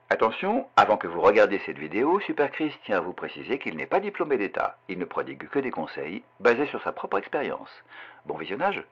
Attention, avant que vous regardiez cette vidéo, Super Chris tient à vous préciser qu'il n'est pas diplômé d'État. Il ne prodigue que des conseils basés sur sa propre expérience. Bon visionnage.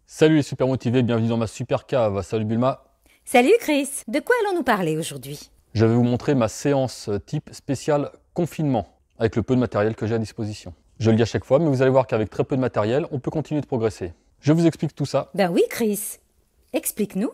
Salut les super motivés, bienvenue dans ma super cave. Salut Bulma. Salut Chris, de quoi allons-nous parler aujourd'hui? Je vais vous montrer ma séance type spécial confinement, avec le peu de matériel que j'ai à disposition. Je le dis à chaque fois, mais vous allez voir qu'avec très peu de matériel, on peut continuer de progresser. Je vous explique tout ça. Ben oui Chris, explique-nous.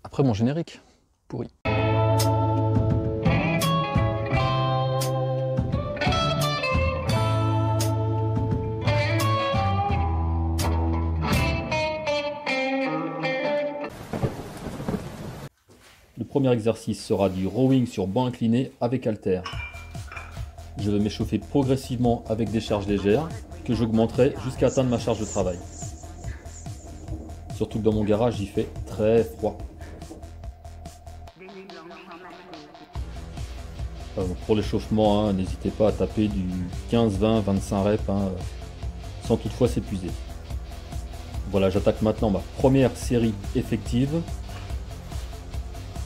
Après mon générique pourri. Le premier exercice sera du rowing sur banc incliné avec haltère. Je vais m'échauffer progressivement avec des charges légères que j'augmenterai jusqu'à atteindre ma charge de travail. Surtout que dans mon garage il fait très froid. Pour l'échauffement, n'hésitez pas à taper du 15, 20, 25 reps sans toutefois s'épuiser. Voilà, j'attaque maintenant ma première série effective.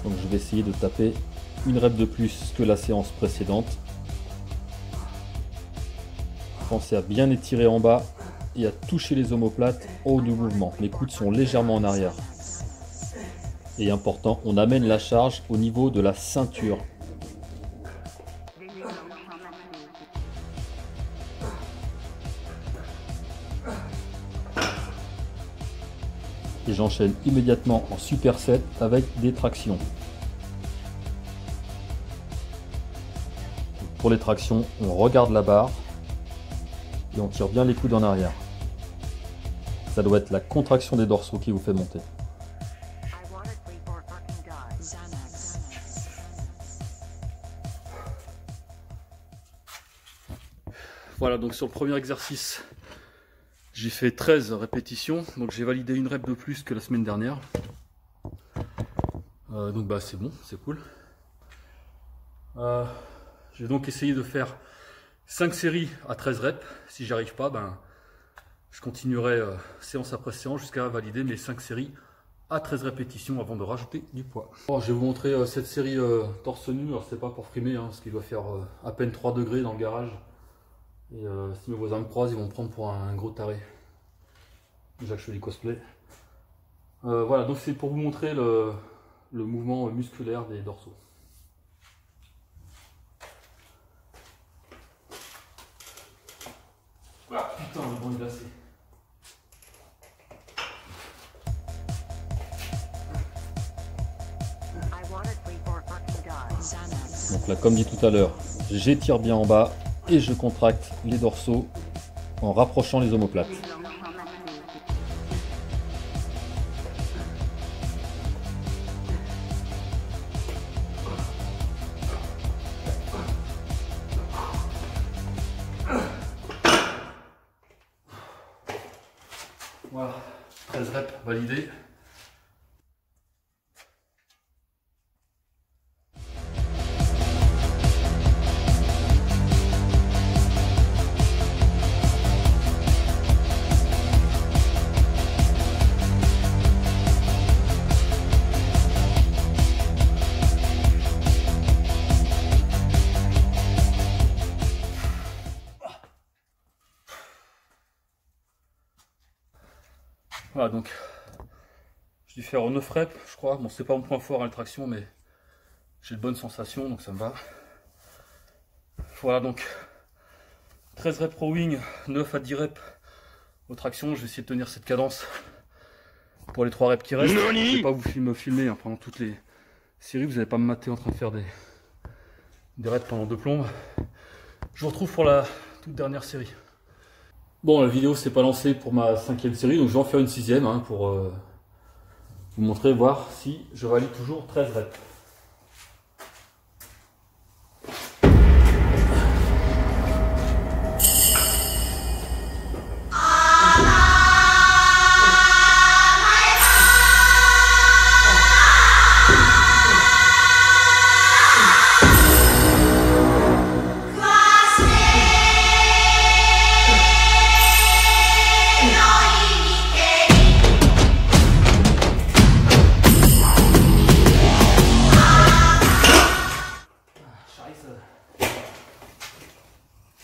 Donc je vais essayer de taper une rep de plus que la séance précédente. Pensez à bien étirer en bas et à toucher les omoplates en haut du mouvement. Mes coudes sont légèrement en arrière. Et important, on amène la charge au niveau de la ceinture. Et j'enchaîne immédiatement en superset avec des tractions. Pour les tractions, on regarde la barre et on tire bien les coudes en arrière. Ça doit être la contraction des dorsaux qui vous fait monter. Voilà, donc sur le premier exercice, j'ai fait 13 répétitions, donc j'ai validé une rep de plus que la semaine dernière. Donc bah c'est bon, c'est cool. Je vais donc essayer de faire 5 séries à 13 reps. Si j'y arrive pas, je continuerai séance après séance jusqu'à valider mes 5 séries à 13 répétitions avant de rajouter du poids. Alors, je vais vous montrer cette série torse nu. Alors c'est pas pour frimer, parce qu'il doit faire à peine 3 degrés dans le garage. Et si mes voisins me croisent, ils vont me prendre pour un gros taré. Déjà que je fais du cosplay. Voilà, donc c'est pour vous montrer le mouvement musculaire des dorsaux. Ah putain, le banc est glacé. Donc là, comme dit tout à l'heure, j'étire bien en bas et je contracte les dorsaux en rapprochant les omoplates. Voilà, 13 reps validés. Voilà, donc j'ai dû faire 9 reps, je crois. Bon, c'est pas mon point fort à la traction, mais j'ai de bonnes sensations, donc ça me va. Voilà, donc 13 reps rowing, 9 à 10 reps aux tractions. Je vais essayer de tenir cette cadence pour les 3 reps qui restent. Je ne vais pas vous me filmer pendant toutes les séries, vous n'allez pas me mater en train de faire des reps pendant 2 plombes. Je vous retrouve pour la toute dernière série. Bon, la vidéo s'est pas lancée pour ma 5e série, donc je vais en faire une 6e pour vous montrer, voir si je valide toujours 13 reps.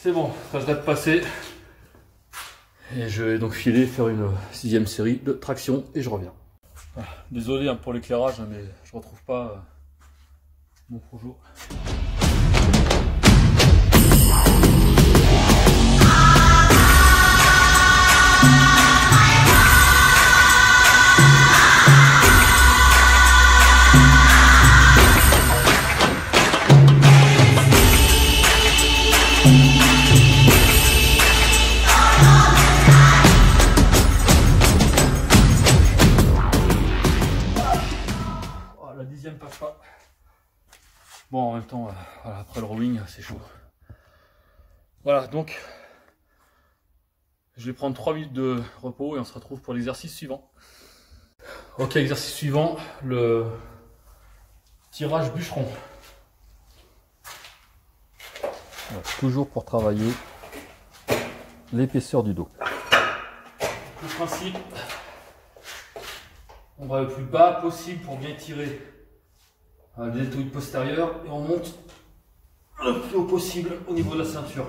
C'est bon, 13 reps passés. Et je vais donc filer, faire une 6e série de traction et je reviens. Désolé hein, pour l'éclairage, mais je retrouve pas mon projo. La 10e passe pas. Bon, en même temps, voilà, après le rowing, c'est chaud. Voilà, donc je vais prendre 3 minutes de repos et on se retrouve pour l'exercice suivant. Ok, exercice suivant, le tirage bûcheron. Voilà, toujours pour travailler l'épaisseur du dos. Le principe, on va le plus bas possible pour bien tirer le deltoïde postérieur et on monte le plus haut possible au niveau de la ceinture.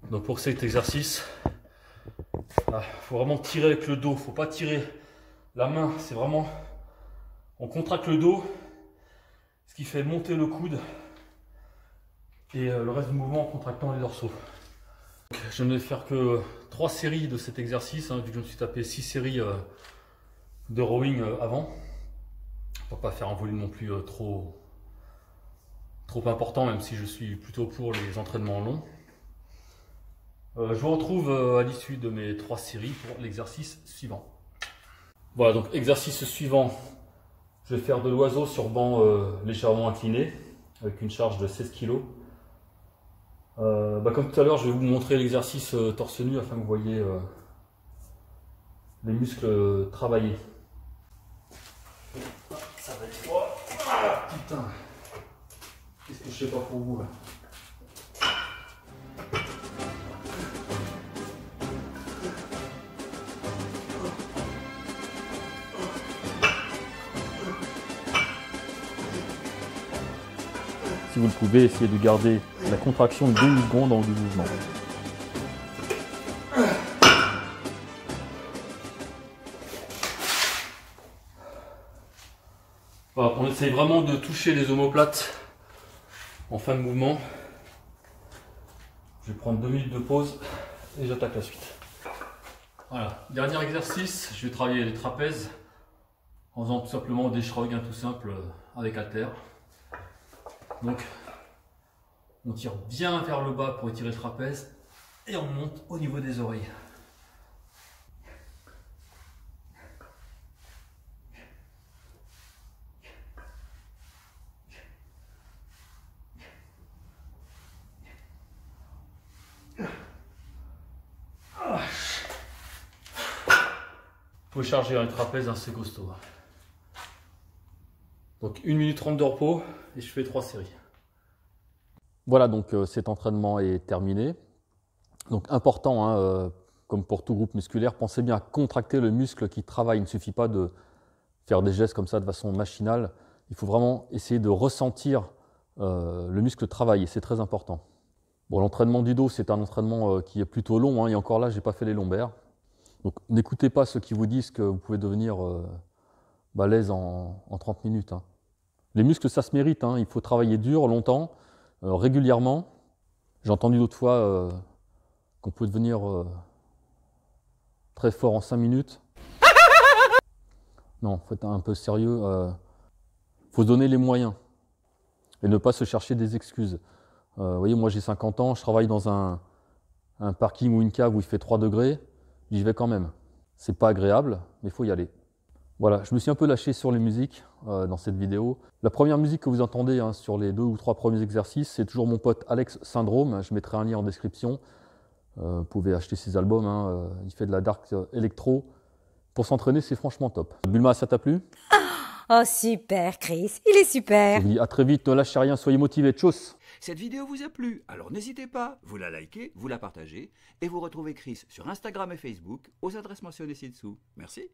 Donc pour cet exercice, il faut vraiment tirer avec le dos, il ne faut pas tirer la main, c'est vraiment, on contracte le dos, ce qui fait monter le coude et le reste du mouvement en contractant les dorsaux. Donc, je ne vais faire que 3 séries de cet exercice, vu que je me suis tapé 6 séries de rowing avant, pour ne pas faire un volume non plus trop important, même si je suis plutôt pour les entraînements longs. Je vous retrouve à l'issue de mes 3 séries pour l'exercice suivant. Voilà, donc exercice suivant, je vais faire de l'oiseau sur banc légèrement incliné, avec une charge de 16 kg. Comme tout à l'heure, je vais vous montrer l'exercice torse nu afin que vous voyez les muscles travailler. Ça va être froid. Ah, putain, qu'est-ce que je sais pas pour vous là. Si vous le pouvez, essayez de garder la contraction de 2 secondes en haut du mouvement. Voilà, on essaye vraiment de toucher les omoplates en fin de mouvement. Je vais prendre 2 minutes de pause et j'attaque la suite. Voilà, dernier exercice, je vais travailler les trapèzes en faisant tout simplement des shrugs tout simples avec haltère. Donc, on tire bien vers le bas pour étirer le trapèze et on monte au niveau des oreilles. Il faut charger un trapèze assez costaud. Donc 1 minute 30 de repos et je fais 3 séries. Voilà, donc cet entraînement est terminé. Donc important, comme pour tout groupe musculaire, pensez bien à contracter le muscle qui travaille. Il ne suffit pas de faire des gestes comme ça de façon machinale. Il faut vraiment essayer de ressentir le muscle travailler, c'est très important. Bon, l'entraînement du dos, c'est un entraînement qui est plutôt long, et encore là, je n'ai pas fait les lombaires. Donc n'écoutez pas ceux qui vous disent que vous pouvez devenir balèze en 30 minutes. Les muscles, ça se mérite, il faut travailler dur, longtemps, régulièrement. J'ai entendu d'autres fois qu'on peut devenir très fort en 5 minutes. Non, faut être un peu sérieux. Faut se donner les moyens. et ne pas se chercher des excuses. Vous voyez, moi j'ai 50 ans, je travaille dans un parking ou une cave où il fait 3 degrés, j'y vais quand même. C'est pas agréable, mais il faut y aller. Voilà, je me suis un peu lâché sur les musiques dans cette vidéo. La première musique que vous entendez sur les 2 ou 3 premiers exercices, c'est toujours mon pote Alex Syndrome. Je mettrai un lien en description. Vous pouvez acheter ses albums, il fait de la dark electro. Pour s'entraîner, c'est franchement top. Bulma, ça t'a plu? Oh super Chris, il est super. Je vous dis à très vite, ne lâchez rien, soyez motivés, tchuss! Cette vidéo vous a plu, alors n'hésitez pas, vous la likez, vous la partagez, et vous retrouvez Chris sur Instagram et Facebook aux adresses mentionnées ci-dessous. Merci.